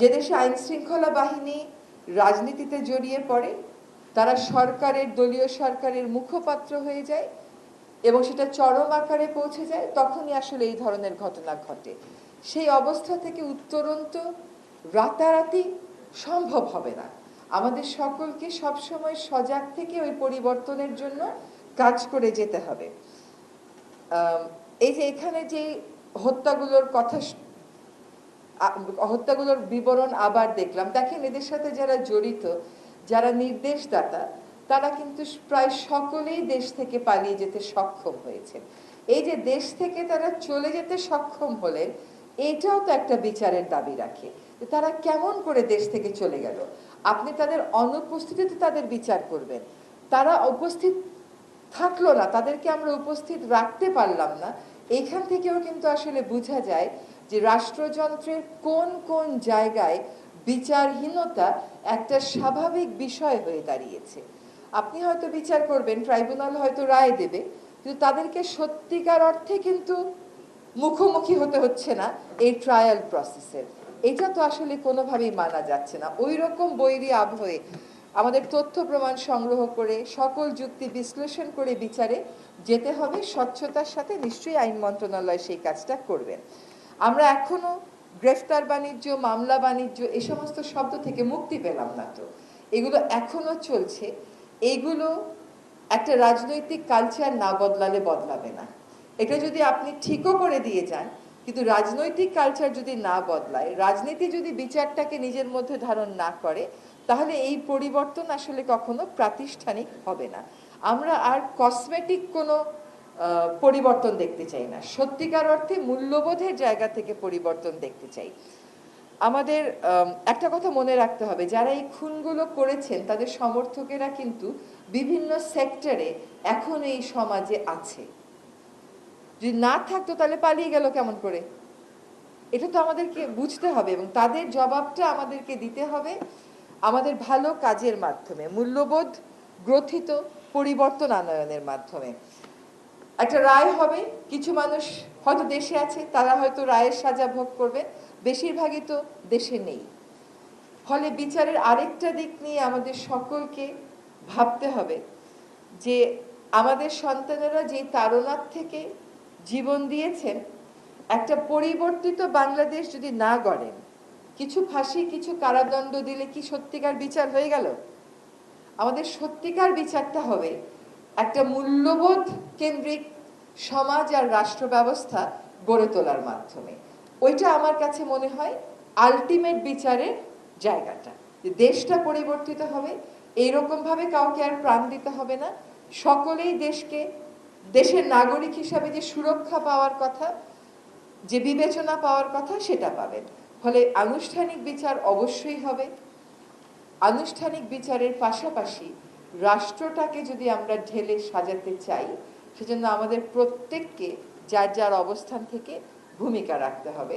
যে দেশে আইন শৃঙ্খলা বাহিনী রাজনীতিতে জড়িয়ে পড়ে, তারা সরকারের, দলীয় সরকারের মুখপাত্র হয়ে যায় এবং সেটা চরম আকারে পৌঁছে যায়, তখনই আসলে এই ধরনের ঘটনা ঘটে। সেই অবস্থা থেকে উত্তরণ তো রাতারাতি সম্ভব হবে না। আমাদের সকলকে সবসময় সজাগ থেকে ওই পরিবর্তনের জন্য কাজ করে যেতে হবে। এই যে এখানে যে হত্যাগুলোর কথা, হত্যাগুলোর বিবরণ আবার দেখলাম, দেখেন এদের সাথে যারা জড়িত, যারা নির্দেশদাতা, তারা কিন্তু প্রায় সকলেই দেশ থেকে পালিয়ে যেতে সক্ষম হয়েছে। এই যে দেশ থেকে তারা চলে যেতে সক্ষম হলেন, এটাও তো একটা বিচারের দাবি রাখে। তারা কেমন করে দেশ থেকে চলে গেল? আপনি তাদের অনুপস্থিতিতে তাদের বিচার করবেন, তারা উপস্থিত থাকলো না, তাদেরকে আমরা উপস্থিত রাখতে পারলাম না। এখান থেকেও কিন্তু আসলে বোঝা যায় যে রাষ্ট্রযন্ত্রের কোন কোন জায়গায় বিচারহীনতা একটা স্বাভাবিক বিষয় হয়ে দাঁড়িয়েছে। আপনি হয়তো বিচার করবেন, ট্রাইব্যুনাল হয়তো রায় দেবে, কিন্তু তাদেরকে সত্যিকার অর্থে কিন্তু মুখোমুখি হতে হচ্ছে না এই ট্রায়াল প্রসেসের। এটা তো আসলে কোনোভাবেই মানা যাচ্ছে না। ওই রকম বৈরী আবহে আমাদের তথ্য প্রমাণ সংগ্রহ করে সকল যুক্তি বিশ্লেষণ করে বিচারে যেতে হবে স্বচ্ছতার সাথে। নিশ্চয়ই আইন মন্ত্রণালয় সেই কাজটা করবেন। আমরা এখনো গ্রেফতার বাণিজ্য, মামলা বাণিজ্য এই সমস্ত শব্দ থেকে মুক্তি পেলাম না। তো এগুলো এখনো চলছে। এগুলো একটা রাজনৈতিক কালচার না বদলালে বদলাবে না। এটা যদি আপনি ঠিকও করে দিয়ে যান, কিন্তু রাজনৈতিক কালচার যদি না বদলায়, রাজনীতি যদি বিচারটাকে নিজের মধ্যে ধারণ না করে, তাহলে এই পরিবর্তন আসলে কখনো প্রাতিষ্ঠানিক হবে না। আমরা আর কসমেটিক কোনো পরিবর্তন দেখতে চাই না, সত্যিকার অর্থে মূল্যবোধের জায়গা থেকে পরিবর্তন দেখতে চাই। আমাদের একটা কথা মনে রাখতে হবে, যারা এই খুনগুলো করেছেন তাদের সমর্থকেরা কিন্তু বিভিন্ন সেক্টরে এখন এই সমাজে আছে। যদি না থাকতো তাহলে পালিয়ে গেল কেমন করে? এটা তো আমাদেরকে বুঝতে হবে এবং তাদের জবাবটা আমাদেরকে দিতে হবে আমাদের ভালো কাজের মাধ্যমে, মূল্যবোধ গ্রথিত পরিবর্তন আনয়নের মাধ্যমে। একটা রায় হবে, কিছু মানুষ হয়তো দেশে আছে, তারা হয়তো রায়ের সাজা ভোগ করবে, বেশিরভাগই তো দেশে নেই। ফলে বিচারের আরেকটা দিক নিয়ে আমাদের সকলকে ভাবতে হবে যে আমাদের সন্তানেরা যে তাড়নার থেকে জীবন দিয়েছেন, একটা পরিবর্তিত বাংলাদেশ যদি না গড়েন, কিছু ফাঁসি, কিছু কারাদণ্ড দিলে কি সত্যিকার বিচার হয়ে গেল? আমাদের সত্যিকার বিচারটা হবে একটা মূল্যবোধ কেন্দ্রিক সমাজ আর রাষ্ট্র ব্যবস্থা গড়ে তোলার মাধ্যমে। ওইটা আমার কাছে মনে হয় আলটিমেট বিচারের জায়গাটা। দেশটা পরিবর্তিত হবে, এইরকম ভাবে কাউকে আর প্রাণ দিতে হবে না, সকলেই দেশকে, দেশের নাগরিক হিসাবে যে সুরক্ষা পাওয়ার কথা, যে বিবেচনা পাওয়ার কথা, সেটা পাবেন। ফলে আনুষ্ঠানিক বিচার অবশ্যই হবে। আনুষ্ঠানিক বিচারের পাশাপাশি রাষ্ট্রটাকে যদি আমরা ঢেলে সাজাতে চাই, সেজন্য আমাদের প্রত্যেককে যার যার অবস্থান থেকে ভূমিকা রাখতে হবে।